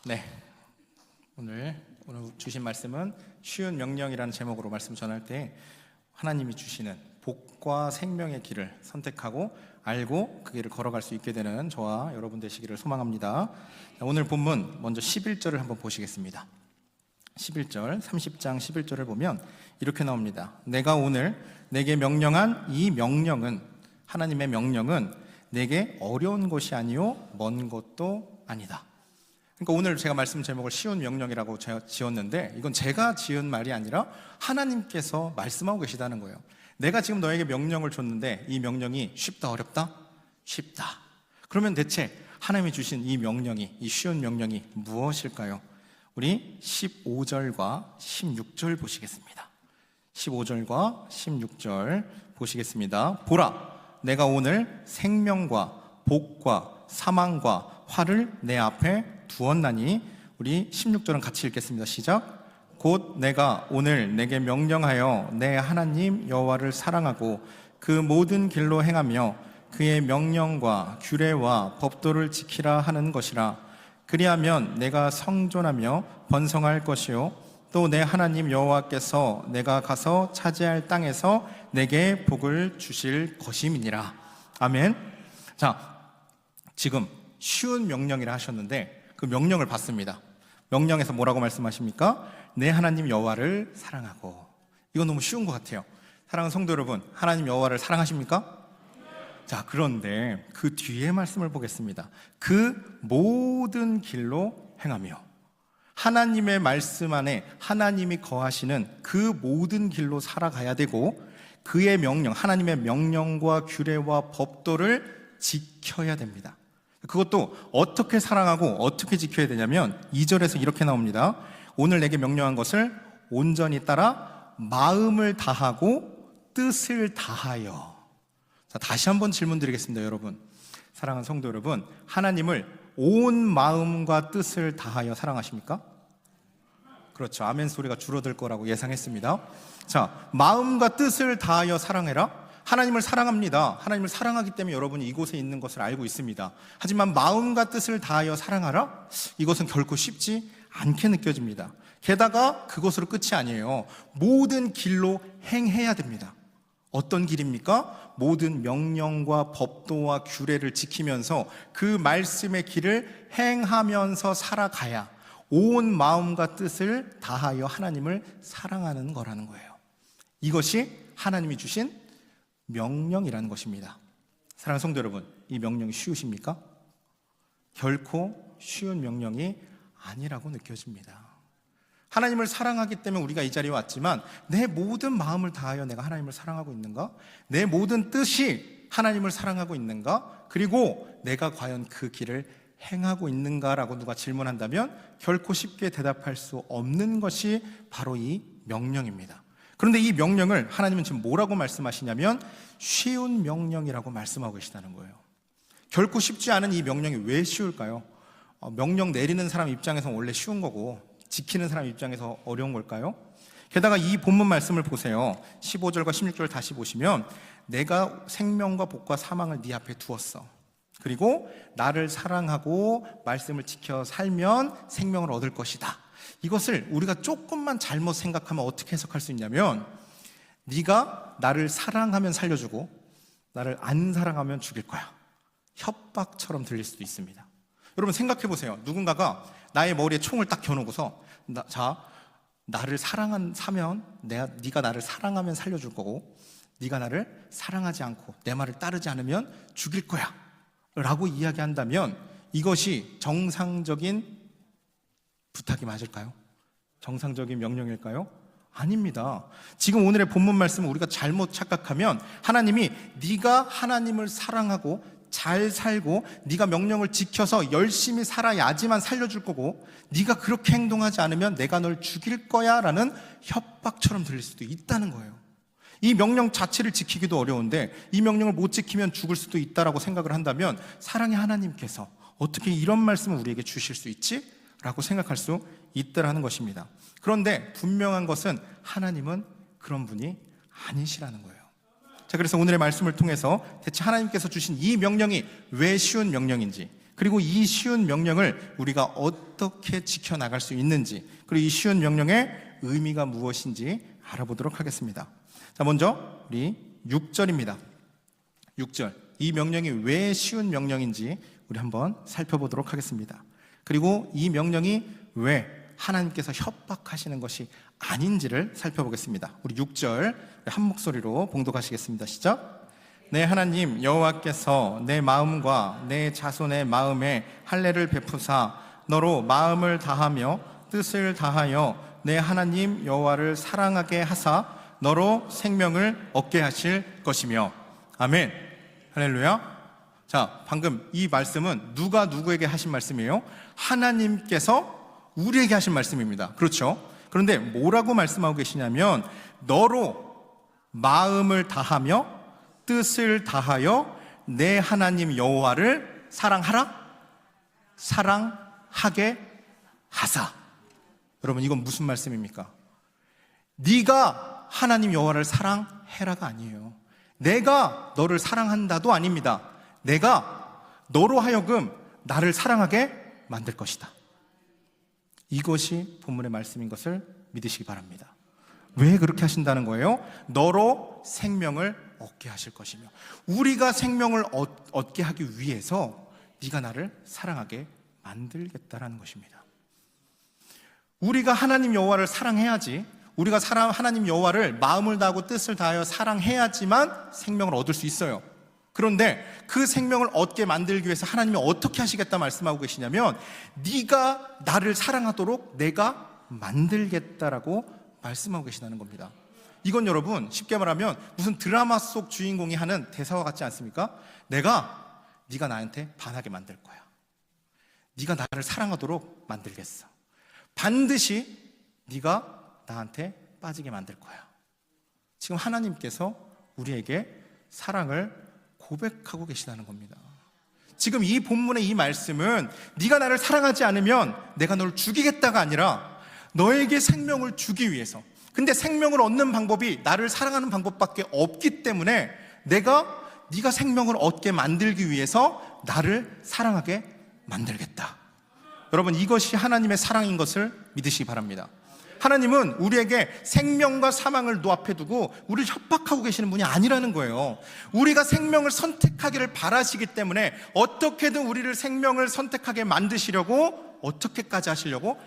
네, 오늘 주신 말씀은 쉬운 명령이라는 제목으로 말씀 전할 때 하나님이 주시는 복과 생명의 길을 선택하고 알고 그 길을 걸어갈 수 있게 되는 저와 여러분 되시기를 소망합니다. 오늘 본문 먼저 11절을 한번 보시겠습니다. 11절, 30장 11절을 보면 이렇게 나옵니다. 내가 오늘 내게 명령한 이 명령은, 하나님의 명령은 내게 어려운 것이 아니요 먼 것도 아니다. 그러니까 오늘 제가 말씀 제목을 쉬운 명령이라고 제가 지었는데, 이건 제가 지은 말이 아니라 하나님께서 말씀하고 계시다는 거예요. 내가 지금 너에게 명령을 줬는데 이 명령이 쉽다 어렵다? 쉽다. 그러면 대체 하나님이 주신 이 명령이, 이 쉬운 명령이 무엇일까요? 우리 15절과 16절 보시겠습니다. 15절과 16절 보시겠습니다. 보라, 내가 오늘 생명과 복과 사망과 화를 내 앞에 두었나니. 우리 16절은 같이 읽겠습니다. 시작. 곧 내가 오늘 내게 명령하여 내 하나님 여호와를 사랑하고 그 모든 길로 행하며 그의 명령과 규례와 법도를 지키라 하는 것이라. 그리하면 내가 성존하며 번성할 것이요 또 내 하나님 여호와께서 내가 가서 차지할 땅에서 내게 복을 주실 것임이니라. 아멘. 자, 지금 쉬운 명령이라 하셨는데 그 명령을 받습니다. 명령에서 뭐라고 말씀하십니까? 내 하나님 여호와를 사랑하고. 이건 너무 쉬운 것 같아요. 사랑하는 성도 여러분, 하나님 여호와를 사랑하십니까? 자, 그런데 그 뒤에 말씀을 보겠습니다. 그 모든 길로 행하며. 하나님의 말씀 안에 하나님이 거하시는 그 모든 길로 살아가야 되고, 그의 명령, 하나님의 명령과 규례와 법도를 지켜야 됩니다. 그것도 어떻게 사랑하고 어떻게 지켜야 되냐면 2절에서 이렇게 나옵니다. 오늘 내게 명령한 것을 온전히 따라 마음을 다하고 뜻을 다하여. 자, 다시 한번 질문 드리겠습니다. 여러분, 사랑하는 성도 여러분, 하나님을 온 마음과 뜻을 다하여 사랑하십니까? 그렇죠. 아멘 소리가 줄어들 거라고 예상했습니다. 자, 마음과 뜻을 다하여 사랑해라. 하나님을 사랑합니다. 하나님을 사랑하기 때문에 여러분이 이곳에 있는 것을 알고 있습니다. 하지만 마음과 뜻을 다하여 사랑하라? 이것은 결코 쉽지 않게 느껴집니다. 게다가 그것으로 끝이 아니에요. 모든 길로 행해야 됩니다. 어떤 길입니까? 모든 명령과 법도와 규례를 지키면서 그 말씀의 길을 행하면서 살아가야 온 마음과 뜻을 다하여 하나님을 사랑하는 거라는 거예요. 이것이 하나님이 주신 명령이라는 것입니다. 사랑하는 성도 여러분, 이 명령이 쉬우십니까? 결코 쉬운 명령이 아니라고 느껴집니다. 하나님을 사랑하기 때문에 우리가 이 자리에 왔지만, 내 모든 마음을 다하여 내가 하나님을 사랑하고 있는가? 내 모든 뜻이 하나님을 사랑하고 있는가? 그리고 내가 과연 그 길을 행하고 있는가라고 누가 질문한다면 결코 쉽게 대답할 수 없는 것이 바로 이 명령입니다. 그런데 이 명령을 하나님은 지금 뭐라고 말씀하시냐면 쉬운 명령이라고 말씀하고 계시다는 거예요. 결코 쉽지 않은 이 명령이 왜 쉬울까요? 명령 내리는 사람 입장에서는 원래 쉬운 거고 지키는 사람 입장에서 어려운 걸까요? 게다가 이 본문 말씀을 보세요. 15절과 16절 다시 보시면 내가 생명과 복과 사망을 네 앞에 두었어. 그리고 나를 사랑하고 말씀을 지켜 살면 생명을 얻을 것이다. 이것을 우리가 조금만 잘못 생각하면 어떻게 해석할 수 있냐면, 네가 나를 사랑하면 살려주고 나를 안 사랑하면 죽일 거야. 협박처럼 들릴 수도 있습니다. 여러분 생각해 보세요. 누군가가 나의 머리에 총을 딱 겨누고서 나를 사면 네가 나를 사랑하면 살려줄 거고, 네가 나를 사랑하지 않고 내 말을 따르지 않으면 죽일 거야 라고 이야기한다면 이것이 정상적인 부탁이 맞을까요? 정상적인 명령일까요? 아닙니다. 지금 오늘의 본문 말씀을 우리가 잘못 착각하면 하나님이 네가 하나님을 사랑하고 잘 살고 네가 명령을 지켜서 열심히 살아야지만 살려줄 거고, 네가 그렇게 행동하지 않으면 내가 널 죽일 거야 라는 협박처럼 들릴 수도 있다는 거예요. 이 명령 자체를 지키기도 어려운데 이 명령을 못 지키면 죽을 수도 있다라고 생각을 한다면 사랑의 하나님께서 어떻게 이런 말씀을 우리에게 주실 수 있지? 라고 생각할 수 있다라는 것입니다. 그런데 분명한 것은 하나님은 그런 분이 아니시라는 거예요. 자, 그래서 오늘의 말씀을 통해서 대체 하나님께서 주신 이 명령이 왜 쉬운 명령인지, 그리고 이 쉬운 명령을 우리가 어떻게 지켜나갈 수 있는지, 그리고 이 쉬운 명령의 의미가 무엇인지 알아보도록 하겠습니다. 자, 먼저 우리 6절입니다. 6절, 이 명령이 왜 쉬운 명령인지 우리 한번 살펴보도록 하겠습니다. 그리고 이 명령이 왜 하나님께서 협박하시는 것이 아닌지를 살펴보겠습니다. 우리 6절 한 목소리로 봉독하시겠습니다. 시작. 내 하나님 여호와께서 내 마음과 내 자손의 마음에 할례를 베푸사 너로 마음을 다하며 뜻을 다하여 내 하나님 여호와를 사랑하게 하사 너로 생명을 얻게 하실 것이며. 아멘. 할렐루야. 자, 방금 이 말씀은 누가 누구에게 하신 말씀이에요? 하나님께서 우리에게 하신 말씀입니다. 그렇죠? 그런데 뭐라고 말씀하고 계시냐면 너로 마음을 다하며 뜻을 다하여 내 하나님 여호와를 사랑하라? 사랑하게 하사. 여러분, 이건 무슨 말씀입니까? 네가 하나님 여호와를 사랑해라가 아니에요. 내가 너를 사랑한다도 아닙니다. 내가 너로 하여금 나를 사랑하게 만들 것이다. 이것이 본문의 말씀인 것을 믿으시기 바랍니다. 왜 그렇게 하신다는 거예요? 너로 생명을 얻게 하실 것이며, 우리가 생명을 얻게 하기 위해서 네가 나를 사랑하게 만들겠다라는 것입니다. 우리가 하나님 여호와를 사랑해야지, 우리가 하나님 여호와를 마음을 다하고 뜻을 다하여 사랑해야지만 생명을 얻을 수 있어요. 그런데 그 생명을 얻게 만들기 위해서 하나님이 어떻게 하시겠다 말씀하고 계시냐면 네가 나를 사랑하도록 내가 만들겠다라고 말씀하고 계시다는 겁니다. 이건 여러분 쉽게 말하면 무슨 드라마 속 주인공이 하는 대사와 같지 않습니까? 네가 나한테 반하게 만들 거야. 네가 나를 사랑하도록 만들겠어. 반드시 네가 나한테 빠지게 만들 거야. 지금 하나님께서 우리에게 사랑을 고백하고 계시다는 겁니다. 지금 이 본문의 이 말씀은 네가 나를 사랑하지 않으면 내가 너를 죽이겠다가 아니라 너에게 생명을 주기 위해서, 근데 생명을 얻는 방법이 나를 사랑하는 방법밖에 없기 때문에 네가 생명을 얻게 만들기 위해서 나를 사랑하게 만들겠다. 여러분, 이것이 하나님의 사랑인 것을 믿으시기 바랍니다. 하나님은 우리에게 생명과 사망을 눈앞에 두고 우리를 협박하고 계시는 분이 아니라는 거예요. 우리가 생명을 선택하기를 바라시기 때문에 어떻게든 우리를 생명을 선택하게 만드시려고, 어떻게까지 하시려고?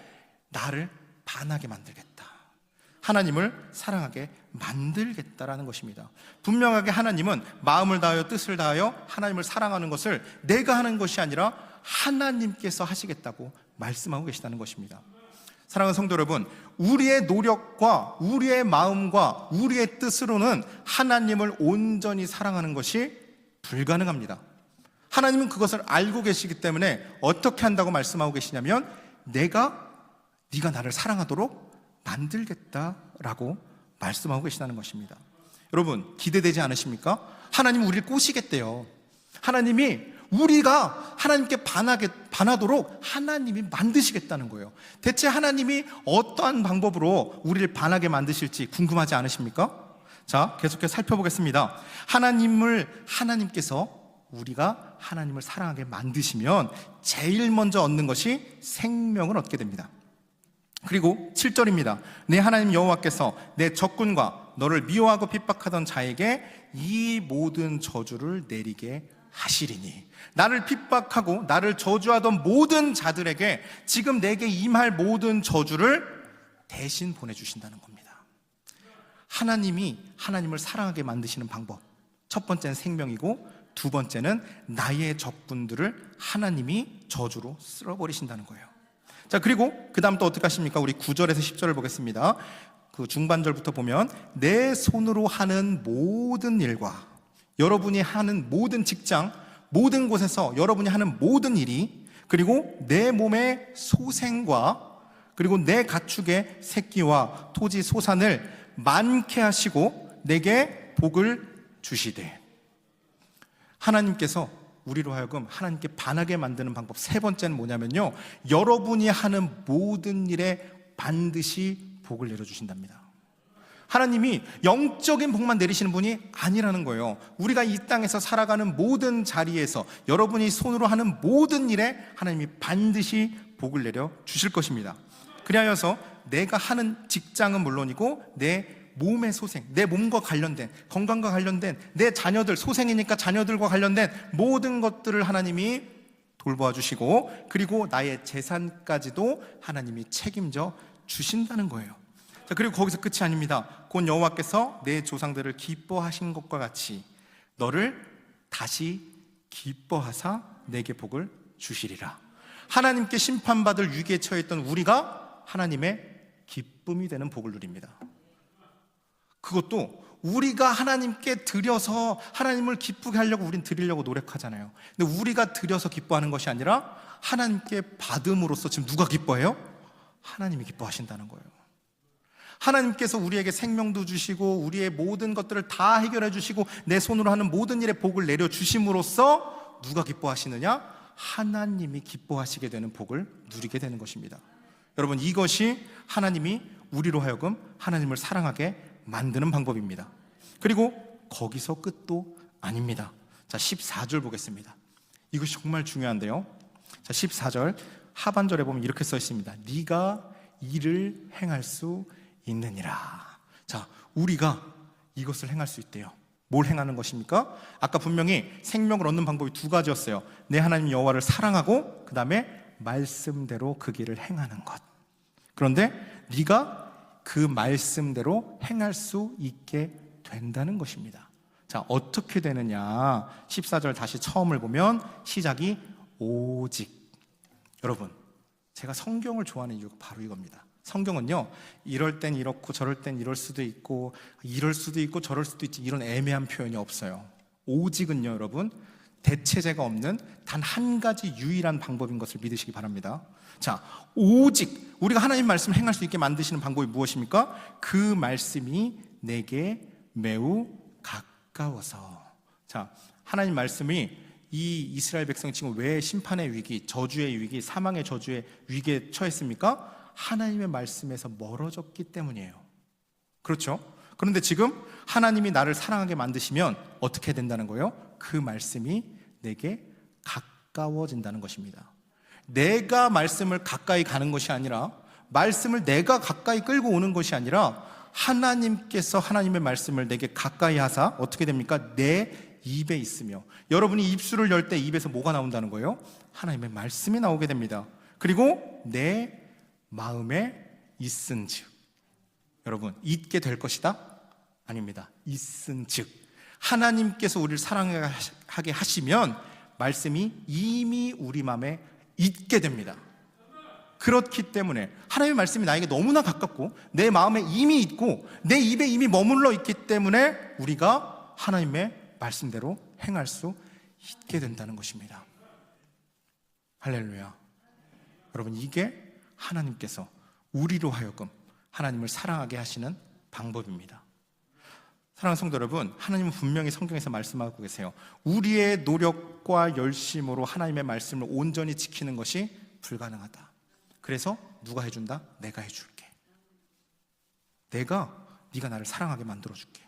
나를 반하게 만들겠다. 하나님을 사랑하게 만들겠다라는 것입니다. 분명하게 하나님은 마음을 다하여 뜻을 다하여 하나님을 사랑하는 것을 내가 하는 것이 아니라 하나님께서 하시겠다고 말씀하고 계시다는 것입니다. 사랑하는 성도 여러분, 우리의 노력과 우리의 마음과 우리의 뜻으로는 하나님을 온전히 사랑하는 것이 불가능합니다. 하나님은 그것을 알고 계시기 때문에 어떻게 한다고 말씀하고 계시냐면 네가 나를 사랑하도록 만들겠다라고 말씀하고 계시다는 것입니다. 여러분, 기대되지 않으십니까? 하나님은 우리를 꼬시겠대요. 하나님이 우리가 하나님께 반하도록 하나님이 만드시겠다는 거예요. 대체 하나님이 어떠한 방법으로 우리를 반하게 만드실지 궁금하지 않으십니까? 자, 계속해서 살펴보겠습니다. 하나님께서 우리가 하나님을 사랑하게 만드시면 제일 먼저 얻는 것이 생명을 얻게 됩니다. 그리고 7절입니다. 내 하나님 여호와께서 내 적군과 너를 미워하고 핍박하던 자에게 이 모든 저주를 내리게 하시리니, 나를 핍박하고 나를 저주하던 모든 자들에게 지금 내게 임할 모든 저주를 대신 보내주신다는 겁니다. 하나님을 사랑하게 만드시는 방법, 첫 번째는 생명이고 두 번째는 나의 적군들을 하나님이 저주로 쓸어버리신다는 거예요. 자, 그리고 그 다음 또 어떻게 하십니까? 우리 9절에서 10절을 보겠습니다. 그 중반절부터 보면 내 손으로 하는 모든 일과 여러분이 하는 모든 직장, 모든 곳에서 여러분이 하는 모든 일이, 그리고 내 몸의 소생과 그리고 내 가축의 새끼와 토지 소산을 많게 하시고 내게 복을 주시되. 하나님께서 우리로 하여금 하나님께 반하게 만드는 방법 세 번째는 뭐냐면요, 여러분이 하는 모든 일에 반드시 복을 내려주신답니다. 하나님이 영적인 복만 내리시는 분이 아니라는 거예요. 우리가 이 땅에서 살아가는 모든 자리에서 여러분이 손으로 하는 모든 일에 하나님이 반드시 복을 내려 주실 것입니다. 그리하여서 내가 하는 직장은 물론이고 내 몸의 소생, 내 몸과 관련된, 건강과 관련된 내 자녀들, 소생이니까 자녀들과 관련된 모든 것들을 하나님이 돌보아 주시고, 그리고 나의 재산까지도 하나님이 책임져 주신다는 거예요. 자, 그리고 거기서 끝이 아닙니다. 곧 여호와께서 내 조상들을 기뻐하신 것과 같이 너를 다시 기뻐하사 내게 복을 주시리라. 하나님께 심판받을 위기에 처했던 우리가 하나님의 기쁨이 되는 복을 누립니다. 그것도 우리가 하나님께 드려서 하나님을 기쁘게 하려고 우린 드리려고 노력하잖아요. 근데 우리가 드려서 기뻐하는 것이 아니라 하나님께 받음으로써 지금 누가 기뻐해요? 하나님이 기뻐하신다는 거예요. 하나님께서 우리에게 생명도 주시고 우리의 모든 것들을 다 해결해 주시고 내 손으로 하는 모든 일에 복을 내려 주심으로써 누가 기뻐하시느냐? 하나님이 기뻐하시게 되는 복을 누리게 되는 것입니다. 여러분, 이것이 하나님이 우리로 하여금 하나님을 사랑하게 만드는 방법입니다. 그리고 거기서 끝도 아닙니다. 자, 14절 보겠습니다. 이것이 정말 중요한데요. 자, 14절 하반절에 보면 이렇게 써 있습니다. 네가 이를 행할 수 있느니라. 자, 우리가 이것을 행할 수 있대요. 뭘 행하는 것입니까? 아까 분명히 생명을 얻는 방법이 두 가지였어요. 내 하나님 여호와를 사랑하고 그 다음에 말씀대로 그 길을 행하는 것. 그런데 네가 그 말씀대로 행할 수 있게 된다는 것입니다. 자, 어떻게 되느냐? 14절 다시 처음을 보면 시작이 오직. 여러분, 제가 성경을 좋아하는 이유가 바로 이겁니다. 성경은요, 이럴 땐 이렇고 저럴 땐 이럴 수도 있고 이럴 수도 있고 저럴 수도 있지, 이런 애매한 표현이 없어요. 오직은요, 여러분, 대체제가 없는 단 한 가지 유일한 방법인 것을 믿으시기 바랍니다. 자, 오직 우리가 하나님 말씀을 행할 수 있게 만드시는 방법이 무엇입니까? 그 말씀이 내게 매우 가까워서. 자, 하나님 말씀이 이 이스라엘 백성이 지금 왜 심판의 위기, 저주의 위기, 사망의 저주의 위기에 처했습니까? 하나님의 말씀에서 멀어졌기 때문이에요. 그렇죠? 그런데 지금 하나님이 나를 사랑하게 만드시면 어떻게 된다는 거예요? 그 말씀이 내게 가까워진다는 것입니다. 내가 말씀을 가까이 가는 것이 아니라, 말씀을 내가 가까이 끌고 오는 것이 아니라 하나님께서 하나님의 말씀을 내게 가까이 하사 어떻게 됩니까? 내 입에 있으며. 여러분이 입술을 열 때 입에서 뭐가 나온다는 거예요? 하나님의 말씀이 나오게 됩니다. 그리고 내 마음에 있은즉. 여러분, 있게 될 것이다? 아닙니다. 있은즉. 하나님께서 우리를 사랑하게 하시면 말씀이 이미 우리 마음에 있게 됩니다. 그렇기 때문에 하나님의 말씀이 나에게 너무나 가깝고 내 마음에 이미 있고 내 입에 이미 머물러 있기 때문에 우리가 하나님의 말씀대로 행할 수 있게 된다는 것입니다. 할렐루야. 여러분, 이게 하나님께서 우리로 하여금 하나님을 사랑하게 하시는 방법입니다. 사랑하는 성도 여러분, 하나님은 분명히 성경에서 말씀하고 계세요. 우리의 노력과 열심으로 하나님의 말씀을 온전히 지키는 것이 불가능하다. 그래서 누가 해준다? 내가 해줄게. 네가 나를 사랑하게 만들어줄게.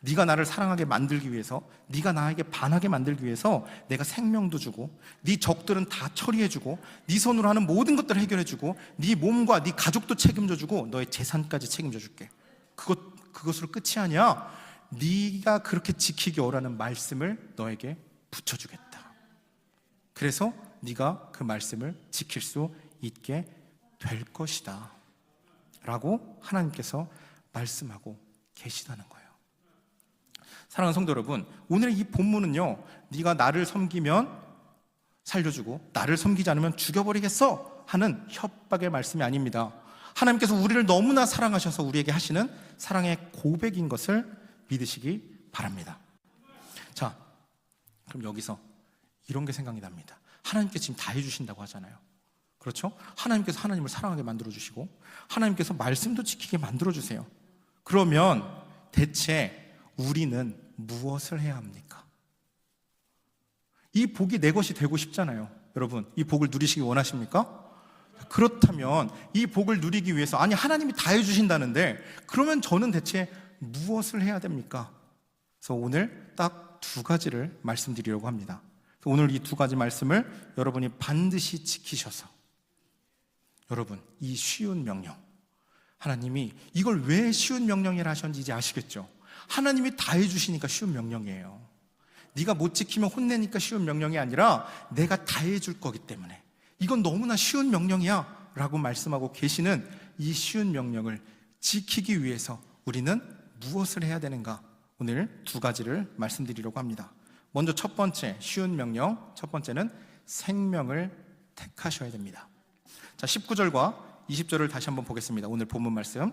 네가 나를 사랑하게 만들기 위해서, 네가 나에게 반하게 만들기 위해서 내가 생명도 주고 네 적들은 다 처리해주고 네 손으로 하는 모든 것들을 해결해주고 네 몸과 네 가족도 책임져주고 너의 재산까지 책임져줄게. 그것으로 끝이 아니야. 네가 그렇게 지키기 원하는 말씀을 너에게 붙여주겠다. 그래서 네가 그 말씀을 지킬 수 있게 될 것이다 라고 하나님께서 말씀하고 계시다는 거예요. 사랑하는 성도 여러분, 오늘의 이 본문은요, 네가 나를 섬기면 살려주고 나를 섬기지 않으면 죽여버리겠어 하는 협박의 말씀이 아닙니다. 하나님께서 우리를 너무나 사랑하셔서 우리에게 하시는 사랑의 고백인 것을 믿으시기 바랍니다. 자, 그럼 여기서 이런 게 생각이 납니다. 하나님께서 지금 다 해주신다고 하잖아요. 그렇죠? 하나님께서 하나님을 사랑하게 만들어주시고 하나님께서 말씀도 지키게 만들어주세요. 그러면 대체 우리는 무엇을 해야 합니까? 이 복이 내 것이 되고 싶잖아요. 여러분, 이 복을 누리시기 원하십니까? 그렇다면 이 복을 누리기 위해서, 아니 하나님이 다 해주신다는데 그러면 저는 대체 무엇을 해야 됩니까? 그래서 오늘 딱 두 가지를 말씀드리려고 합니다. 오늘 이 두 가지 말씀을 여러분이 반드시 지키셔서, 여러분 이 쉬운 명령, 하나님이 이걸 왜 쉬운 명령이라 하셨는지 이제 아시겠죠? 하나님이 다 해주시니까 쉬운 명령이에요. 네가 못 지키면 혼내니까 쉬운 명령이 아니라 내가 다 해줄 거기 때문에 이건 너무나 쉬운 명령이야 라고 말씀하고 계시는 이 쉬운 명령을 지키기 위해서 우리는 무엇을 해야 되는가? 오늘 두 가지를 말씀드리려고 합니다. 먼저 첫 번째 쉬운 명령, 첫 번째는 생명을 택하셔야 됩니다. 자, 19절과 20절을 다시 한번 보겠습니다. 오늘 본문 말씀.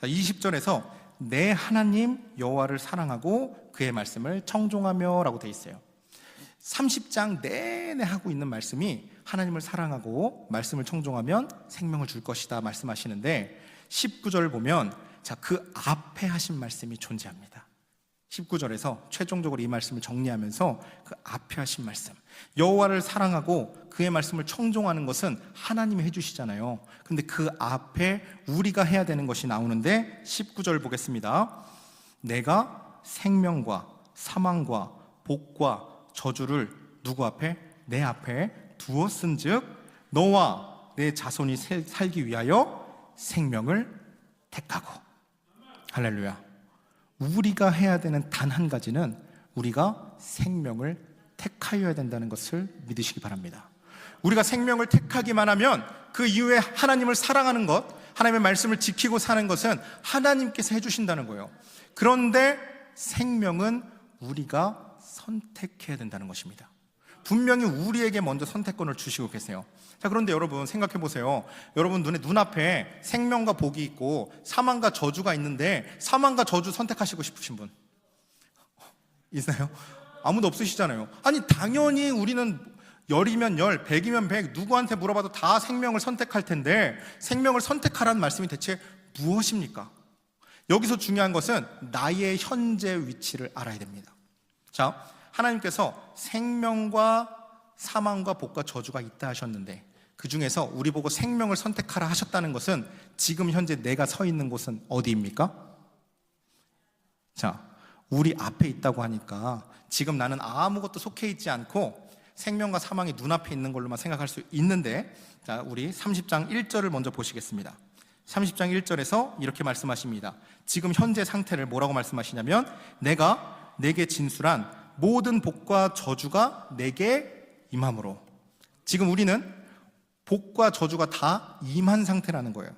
자, 20절에서 내 하나님 여호와를 사랑하고 그의 말씀을 청종하며 라고 되어 있어요. 30장 내내 하고 있는 말씀이 하나님을 사랑하고 말씀을 청종하면 생명을 줄 것이다 말씀하시는데, 19절을 보면 자, 그 앞에 하신 말씀이 존재합니다. 19절에서 최종적으로 이 말씀을 정리하면서 그 앞에 하신 말씀, 여호와를 사랑하고 그의 말씀을 청종하는 것은 하나님이 해주시잖아요. 근데 그 앞에 우리가 해야 되는 것이 나오는데 19절 보겠습니다. 내가 생명과 사망과 복과 저주를 누구 앞에? 내 앞에 두었은즉 너와 내 자손이 살기 위하여 생명을 택하고. 할렐루야. 우리가 해야 되는 단 한 가지는 우리가 생명을 택하여야 된다는 것을 믿으시기 바랍니다. 우리가 생명을 택하기만 하면 그 이후에 하나님을 사랑하는 것, 하나님의 말씀을 지키고 사는 것은 하나님께서 해주신다는 거예요. 그런데 생명은 우리가 선택해야 된다는 것입니다. 분명히 우리에게 먼저 선택권을 주시고 계세요. 자, 그런데 여러분 생각해 보세요. 여러분 눈앞에 생명과 복이 있고 사망과 저주가 있는데 사망과 저주 선택하시고 싶으신 분 있나요? 아무도 없으시잖아요. 아니 당연히 우리는 10이면 10, 100이면 100, 누구한테 물어봐도 다 생명을 선택할 텐데 생명을 선택하라는 말씀이 대체 무엇입니까? 여기서 중요한 것은 나의 현재 위치를 알아야 됩니다. 자, 하나님께서 생명과 사망과 복과 저주가 있다 하셨는데 그 중에서 우리 보고 생명을 선택하라 하셨다는 것은 지금 현재 내가 서 있는 곳은 어디입니까? 자, 우리 앞에 있다고 하니까 지금 나는 아무것도 속해 있지 않고 생명과 사망이 눈앞에 있는 걸로만 생각할 수 있는데, 자, 우리 30장 1절을 먼저 보시겠습니다. 30장 1절에서 이렇게 말씀하십니다. 지금 현재 상태를 뭐라고 말씀하시냐면 내가 내게 진술한 모든 복과 저주가 내게 임함으로. 지금 우리는 복과 저주가 다 임한 상태라는 거예요.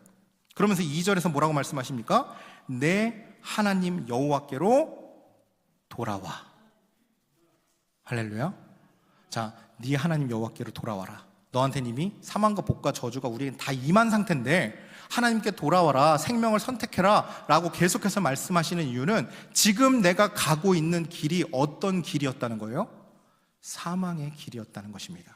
그러면서 2절에서 뭐라고 말씀하십니까? 내 하나님 여호와께로 돌아와. 할렐루야. 자, 네 하나님 여호와께로 돌아와라. 너한테는 이미 사망과 복과 저주가 우리에게 다 임한 상태인데 하나님께 돌아와라, 생명을 선택해라 라고 계속해서 말씀하시는 이유는 지금 내가 가고 있는 길이 어떤 길이었다는 거예요? 사망의 길이었다는 것입니다.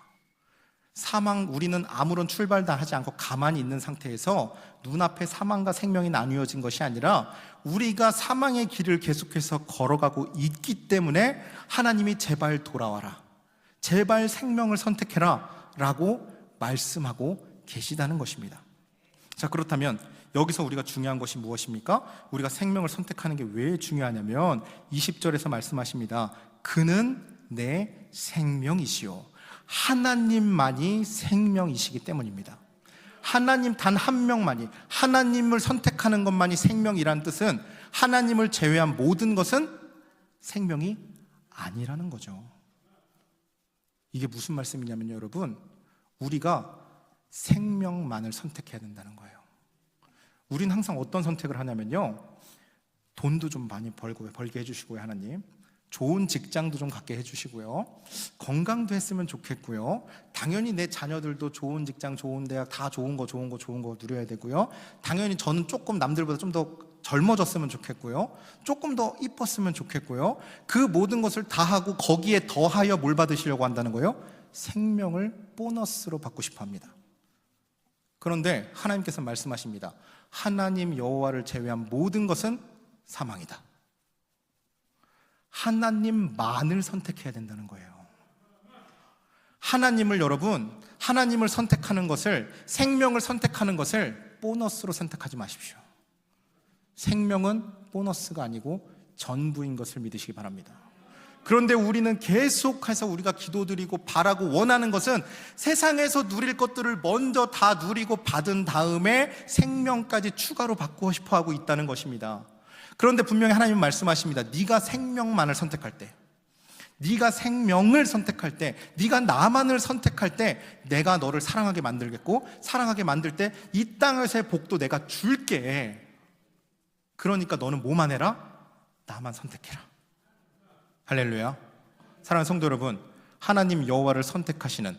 우리는 아무런 출발도 하지 않고 가만히 있는 상태에서 눈앞에 사망과 생명이 나뉘어진 것이 아니라 우리가 사망의 길을 계속해서 걸어가고 있기 때문에 하나님이 제발 돌아와라, 제발 생명을 선택해라 라고 말씀하고 계시다는 것입니다. 자, 그렇다면 여기서 우리가 중요한 것이 무엇입니까? 우리가 생명을 선택하는 게 왜 중요하냐면 20절에서 말씀하십니다. 그는 내 생명이시요, 하나님만이 생명이시기 때문입니다. 하나님 단 한 명만이, 하나님을 선택하는 것만이 생명이란 뜻은 하나님을 제외한 모든 것은 생명이 아니라는 거죠. 이게 무슨 말씀이냐면요, 여러분, 우리가 생명만을 선택해야 된다는 거예요. 우린 항상 어떤 선택을 하냐면요, 돈도 좀 많이 벌게 해주시고요, 하나님. 좋은 직장도 좀 갖게 해주시고요, 건강도 했으면 좋겠고요, 당연히 내 자녀들도 좋은 직장, 좋은 대학, 다 좋은 거 누려야 되고요, 당연히 저는 조금 남들보다 좀 더 젊어졌으면 좋겠고요, 조금 더 이뻤으면 좋겠고요, 그 모든 것을 다 하고 거기에 더하여 뭘 받으시려고 한다는 거예요? 생명을 보너스로 받고 싶어 합니다. 그런데 하나님께서 말씀하십니다. 하나님 여호와를 제외한 모든 것은 사망이다. 하나님만을 선택해야 된다는 거예요. 하나님을 여러분, 하나님을 선택하는 것을, 생명을 선택하는 것을 보너스로 선택하지 마십시오. 생명은 보너스가 아니고 전부인 것을 믿으시기 바랍니다. 그런데 우리는 계속해서 우리가 기도드리고 바라고 원하는 것은 세상에서 누릴 것들을 먼저 다 누리고 받은 다음에 생명까지 추가로 받고 싶어 하고 있다는 것입니다. 그런데 분명히 하나님은 말씀하십니다. 네가 생명만을 선택할 때, 네가 생명을 선택할 때, 네가 나만을 선택할 때 내가 너를 사랑하게 만들겠고, 사랑하게 만들 때 이 땅에서의 복도 내가 줄게. 그러니까 너는 뭐만 해라? 나만 선택해라. 할렐루야. 사랑하는 성도 여러분, 하나님 여호와를 선택하시는,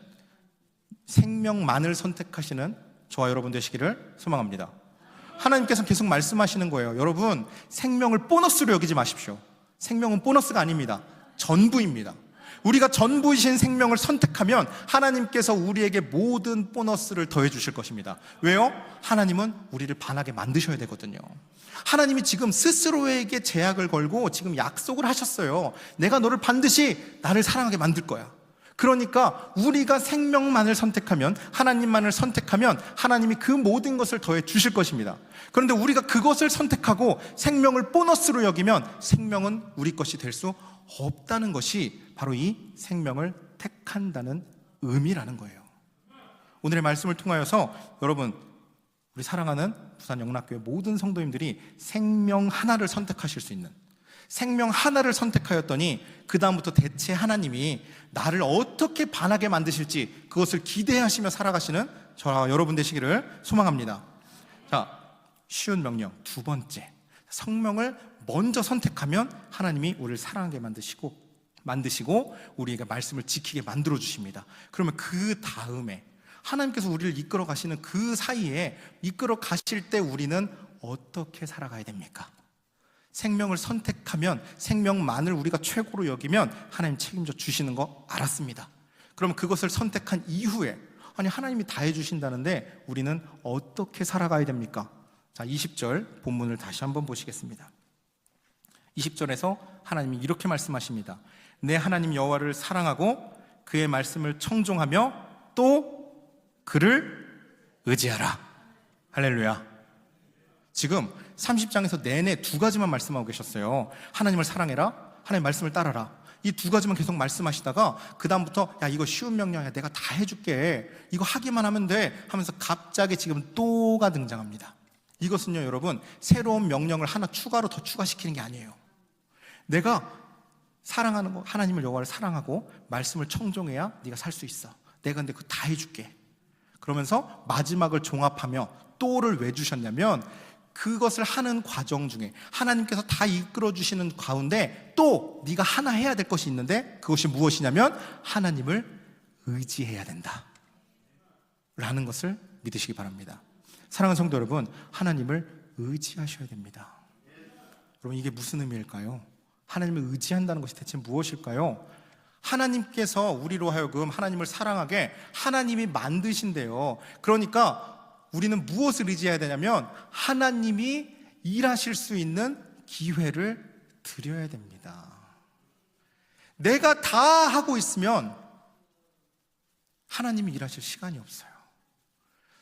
생명만을 선택하시는 저와 여러분 되시기를 소망합니다. 하나님께서 계속 말씀하시는 거예요. 여러분, 생명을 보너스로 여기지 마십시오. 생명은 보너스가 아닙니다. 전부입니다. 우리가 전부이신 생명을 선택하면 하나님께서 우리에게 모든 보너스를 더해 주실 것입니다. 왜요? 하나님은 우리를 반하게 만드셔야 되거든요. 하나님이 지금 스스로에게 제약을 걸고 지금 약속을 하셨어요. 내가 너를 반드시 나를 사랑하게 만들 거야. 그러니까 우리가 생명만을 선택하면, 하나님만을 선택하면 하나님이 그 모든 것을 더해 주실 것입니다. 그런데 우리가 그것을 선택하고 생명을 보너스로 여기면 생명은 우리 것이 될 수 없다는 것이 바로 이 생명을 택한다는 의미라는 거예요. 오늘의 말씀을 통하여서 여러분, 우리 사랑하는 부산 영락교회 모든 성도님들이 생명 하나를 선택하실 수 있는, 생명 하나를 선택하였더니 그 다음부터 대체 하나님이 나를 어떻게 반하게 만드실지 그것을 기대하시며 살아가시는 저와 여러분 되시기를 소망합니다. 자, 쉬운 명령 두 번째, 성령을 먼저 선택하면 하나님이 우리를 사랑하게 만드시고 우리에게 말씀을 지키게 만들어 주십니다. 그러면 그 다음에 하나님께서 우리를 이끌어 가시는 그 사이에 이끌어 가실 때 우리는 어떻게 살아가야 됩니까? 생명을 선택하면, 생명만을 우리가 최고로 여기면 하나님 책임져 주시는 거 알았습니다. 그러면 그것을 선택한 이후에, 아니 하나님이 다 해주신다는데 우리는 어떻게 살아가야 됩니까? 자, 20절 본문을 다시 한번 보시겠습니다. 20절에서 하나님이 이렇게 말씀하십니다. 내 하나님 여호와를 사랑하고 그의 말씀을 청종하며 또 그를 의지하라. 할렐루야. 지금 30장에서 내내 두 가지만 말씀하고 계셨어요. 하나님을 사랑해라, 하나님 말씀을 따라라. 이 두 가지만 계속 말씀하시다가 그 다음부터 야 이거 쉬운 명령이야, 내가 다 해줄게, 이거 하기만 하면 돼 하면서 갑자기 지금 또가 등장합니다. 이것은요 여러분, 새로운 명령을 하나 추가로 더 추가시키는 게 아니에요. 내가 사랑하는 거, 하나님을 여호와를 사랑하고 말씀을 청종해야 네가 살 수 있어. 내가 근데 그거 다 해줄게. 그러면서 마지막을 종합하며 또를 왜 주셨냐면, 그것을 하는 과정 중에 하나님께서 다 이끌어 주시는 가운데 또 네가 하나 해야 될 것이 있는데 그것이 무엇이냐면 하나님을 의지해야 된다 라는 것을 믿으시기 바랍니다. 사랑하는 성도 여러분, 하나님을 의지하셔야 됩니다. 여러분, 이게 무슨 의미일까요? 하나님을 의지한다는 것이 대체 무엇일까요? 하나님께서 우리로 하여금 하나님을 사랑하게 하나님이 만드신대요. 그러니까 우리는 무엇을 의지해야 되냐면 하나님이 일하실 수 있는 기회를 드려야 됩니다. 내가 다 하고 있으면 하나님이 일하실 시간이 없어요.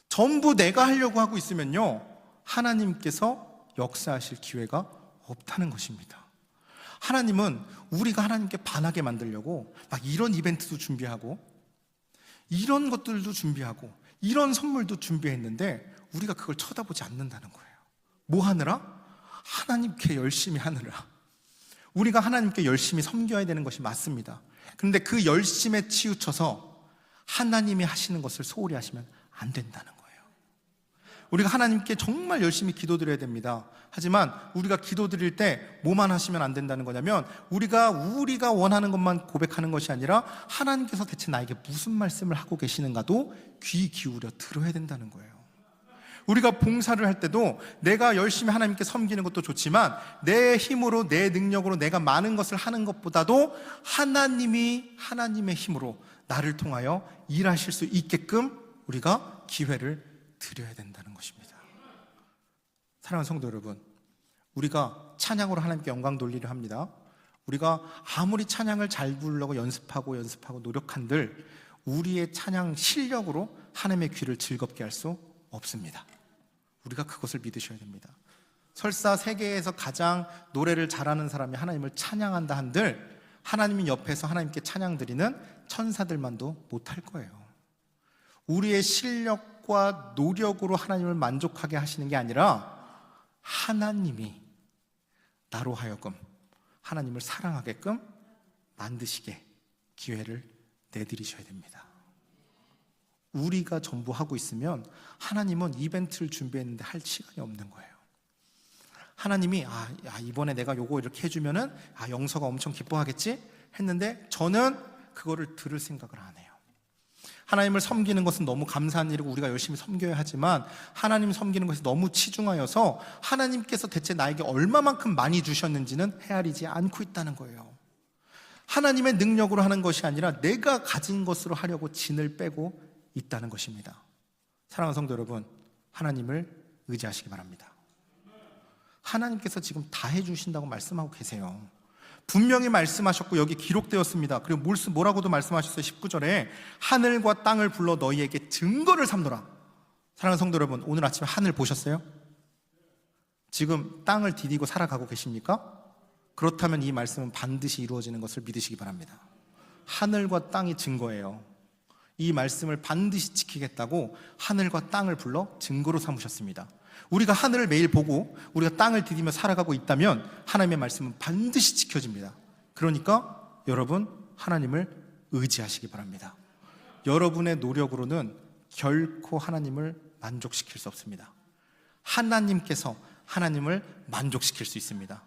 전부 내가 하려고 하고 있으면요 하나님께서 역사하실 기회가 없다는 것입니다. 하나님은 우리가 하나님께 반하게 만들려고 막 이런 이벤트도 준비하고 이런 것들도 준비하고 이런 선물도 준비했는데 우리가 그걸 쳐다보지 않는다는 거예요. 뭐 하느라? 하나님께 열심히 하느라. 우리가 하나님께 열심히 섬겨야 되는 것이 맞습니다. 그런데 그 열심에 치우쳐서 하나님이 하시는 것을 소홀히 하시면 안 된다는 거예요. 우리가 하나님께 정말 열심히 기도드려야 됩니다. 하지만 우리가 기도드릴 때 뭐만 하시면 안 된다는 거냐면 우리가 원하는 것만 고백하는 것이 아니라 하나님께서 대체 나에게 무슨 말씀을 하고 계시는가도 귀 기울여 들어야 된다는 거예요. 우리가 봉사를 할 때도 내가 열심히 하나님께 섬기는 것도 좋지만 내 힘으로, 내 능력으로 내가 많은 것을 하는 것보다도 하나님이 하나님의 힘으로 나를 통하여 일하실 수 있게끔 우리가 기회를 드려야 된다는 것입니다. 사랑하는 성도 여러분, 우리가 찬양으로 하나님께 영광 돌리려 합니다. 우리가 아무리 찬양을 잘 부르려고 연습하고 노력한들 우리의 찬양 실력으로 하나님의 귀를 즐겁게 할 수 없습니다. 우리가 그것을 믿으셔야 됩니다. 설사 세계에서 가장 노래를 잘하는 사람이 하나님을 찬양한다 한들 하나님이 옆에서 하나님께 찬양 드리는 천사들만도 못할 거예요. 우리의 실력과 노력으로 하나님을 만족하게 하시는 게 아니라 하나님이 나로 하여금 하나님을 사랑하게끔 만드시게 기회를 내드리셔야 됩니다. 우리가 전부 하고 있으면 하나님은 이벤트를 준비했는데 할 시간이 없는 거예요. 하나님이 이번에 내가 요거 이렇게 해주면은 영서가 엄청 기뻐하겠지 했는데 저는 그거를 들을 생각을 안 해요. 하나님을 섬기는 것은 너무 감사한 일이고 우리가 열심히 섬겨야 하지만 하나님 섬기는 것에 너무 치중하여서 하나님께서 대체 나에게 얼마만큼 많이 주셨는지는 헤아리지 않고 있다는 거예요. 하나님의 능력으로 하는 것이 아니라 내가 가진 것으로 하려고 진을 빼고 있다는 것입니다. 사랑하는 성도 여러분, 하나님을 의지하시기 바랍니다. 하나님께서 지금 다 해주신다고 말씀하고 계세요. 분명히 말씀하셨고 여기 기록되었습니다. 그리고 뭐라고도 말씀하셨어요. 19절에 하늘과 땅을 불러 너희에게 증거를 삼노라. 사랑하는 성도 여러분, 오늘 아침에 하늘 보셨어요? 지금 땅을 디디고 살아가고 계십니까? 그렇다면 이 말씀은 반드시 이루어지는 것을 믿으시기 바랍니다. 하늘과 땅이 증거예요. 이 말씀을 반드시 지키겠다고 하늘과 땅을 불러 증거로 삼으셨습니다. 우리가 하늘을 매일 보고 우리가 땅을 디디며 살아가고 있다면 하나님의 말씀은 반드시 지켜집니다. 그러니까 여러분, 하나님을 의지하시기 바랍니다. 여러분의 노력으로는 결코 하나님을 만족시킬 수 없습니다. 하나님께서 하나님을 만족시킬 수 있습니다.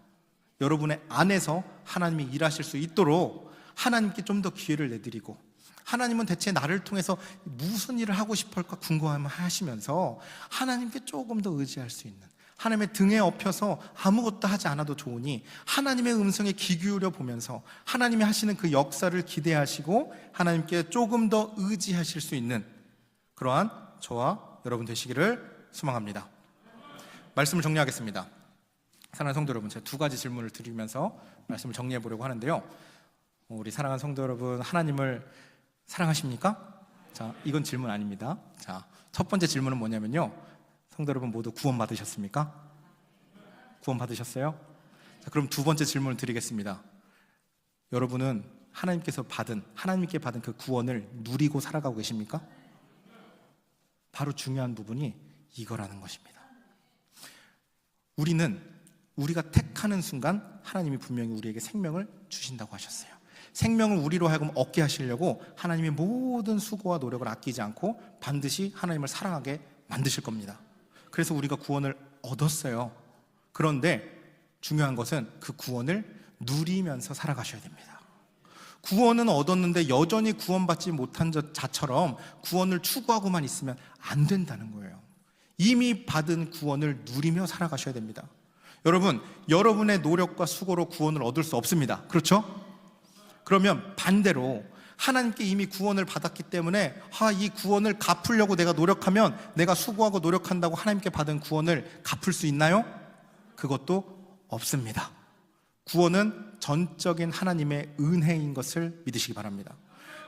여러분의 안에서 하나님이 일하실 수 있도록 하나님께 좀 더 기회를 내드리고, 하나님은 대체 나를 통해서 무슨 일을 하고 싶을까 궁금하시면서 하나님께 조금 더 의지할 수 있는, 하나님의 등에 엎여서 아무것도 하지 않아도 좋으니 하나님의 음성에 귀 기울여 보면서 하나님이 하시는 그 역사를 기대하시고 하나님께 조금 더 의지하실 수 있는 그러한 저와 여러분 되시기를 소망합니다. 말씀을 정리하겠습니다. 사랑하는 성도 여러분, 제가 두 가지 질문을 드리면서 말씀을 정리해 보려고 하는데요. 우리 사랑하는 성도 여러분, 하나님을 사랑하십니까? 자, 이건 질문 아닙니다. 자, 첫 번째 질문은 뭐냐면요, 성도 여러분 모두 구원 받으셨습니까? 구원 받으셨어요? 자, 그럼 두 번째 질문을 드리겠습니다. 여러분은 하나님께 받은 그 구원을 누리고 살아가고 계십니까? 바로 중요한 부분이 이거라는 것입니다. 우리가 택하는 순간 하나님이 분명히 우리에게 생명을 주신다고 하셨어요. 생명을 우리로 하여금 얻게 하시려고 하나님의 모든 수고와 노력을 아끼지 않고 반드시 하나님을 사랑하게 만드실 겁니다. 그래서 우리가 구원을 얻었어요. 그런데 중요한 것은 그 구원을 누리면서 살아가셔야 됩니다. 구원은 얻었는데 여전히 구원받지 못한 자처럼 구원을 추구하고만 있으면 안 된다는 거예요. 이미 받은 구원을 누리며 살아가셔야 됩니다. 여러분, 여러분의 노력과 수고로 구원을 얻을 수 없습니다. 그렇죠? 그러면 반대로 하나님께 이미 구원을 받았기 때문에 이 구원을 갚으려고 내가 노력하면, 내가 수고하고 노력한다고 하나님께 받은 구원을 갚을 수 있나요? 그것도 없습니다. 구원은 전적인 하나님의 은혜인 것을 믿으시기 바랍니다.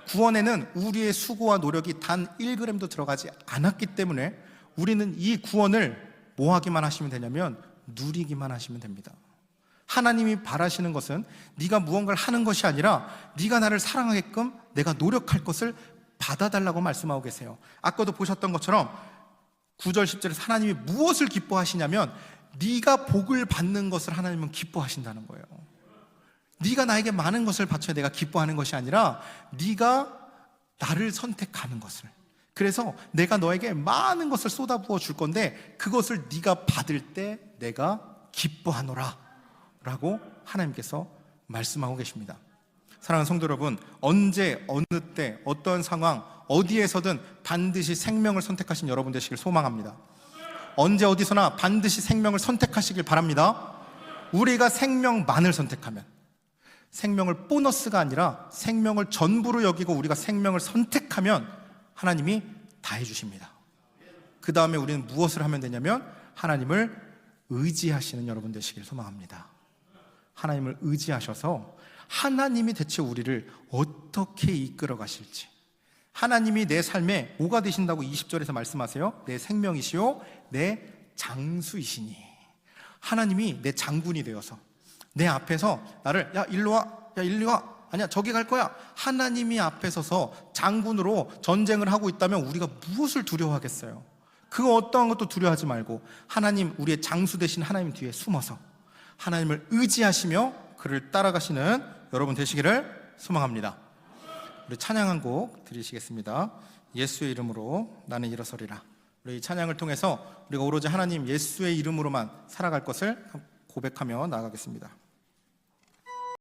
구원에는 우리의 수고와 노력이 단 1g도 들어가지 않았기 때문에 우리는 이 구원을 뭐 하기만 하시면 되냐면 누리기만 하시면 됩니다. 하나님이 바라시는 것은 네가 무언가를 하는 것이 아니라 네가 나를 사랑하게끔 내가 노력할 것을 받아달라고 말씀하고 계세요. 아까도 보셨던 것처럼 9절 10절에서 하나님이 무엇을 기뻐하시냐면 네가 복을 받는 것을 하나님은 기뻐하신다는 거예요. 네가 나에게 많은 것을 바쳐야 내가 기뻐하는 것이 아니라 네가 나를 선택하는 것을, 그래서 내가 너에게 많은 것을 쏟아부어 줄 건데 그것을 네가 받을 때 내가 기뻐하노라 라고 하나님께서 말씀하고 계십니다. 사랑하는 성도 여러분, 언제 어느 때 어떠한 상황 어디에서든 반드시 생명을 선택하신 여러분 되시길 소망합니다. 언제 어디서나 반드시 생명을 선택하시길 바랍니다. 우리가 생명만을 선택하면, 생명을 보너스가 아니라 생명을 전부로 여기고 우리가 생명을 선택하면 하나님이 다 해주십니다. 그 다음에 우리는 무엇을 하면 되냐면 하나님을 의지하시는 여러분 되시길 소망합니다. 하나님을 의지하셔서 하나님이 대체 우리를 어떻게 이끌어 가실지, 하나님이 내 삶에 뭐가 되신다고 20절에서 말씀하세요? 내 생명이시요 내 장수이시니. 하나님이 내 장군이 되어서 내 앞에서 나를 야 일로 와, 야 일로 와, 아니야 저기 갈 거야. 하나님이 앞에 서서 장군으로 전쟁을 하고 있다면 우리가 무엇을 두려워하겠어요? 그 어떠한 것도 두려워하지 말고 하나님, 우리의 장수 되신 하나님 뒤에 숨어서 하나님을 의지하시며 그를 따라가시는 여러분 되시기를 소망합니다. 우리 찬양 한 곡 드리시겠습니다. 예수의 이름으로 나는 일어서리라. 우리 이 찬양을 통해서 우리가 오로지 하나님 예수의 이름으로만 살아갈 것을 고백하며 나아가겠습니다.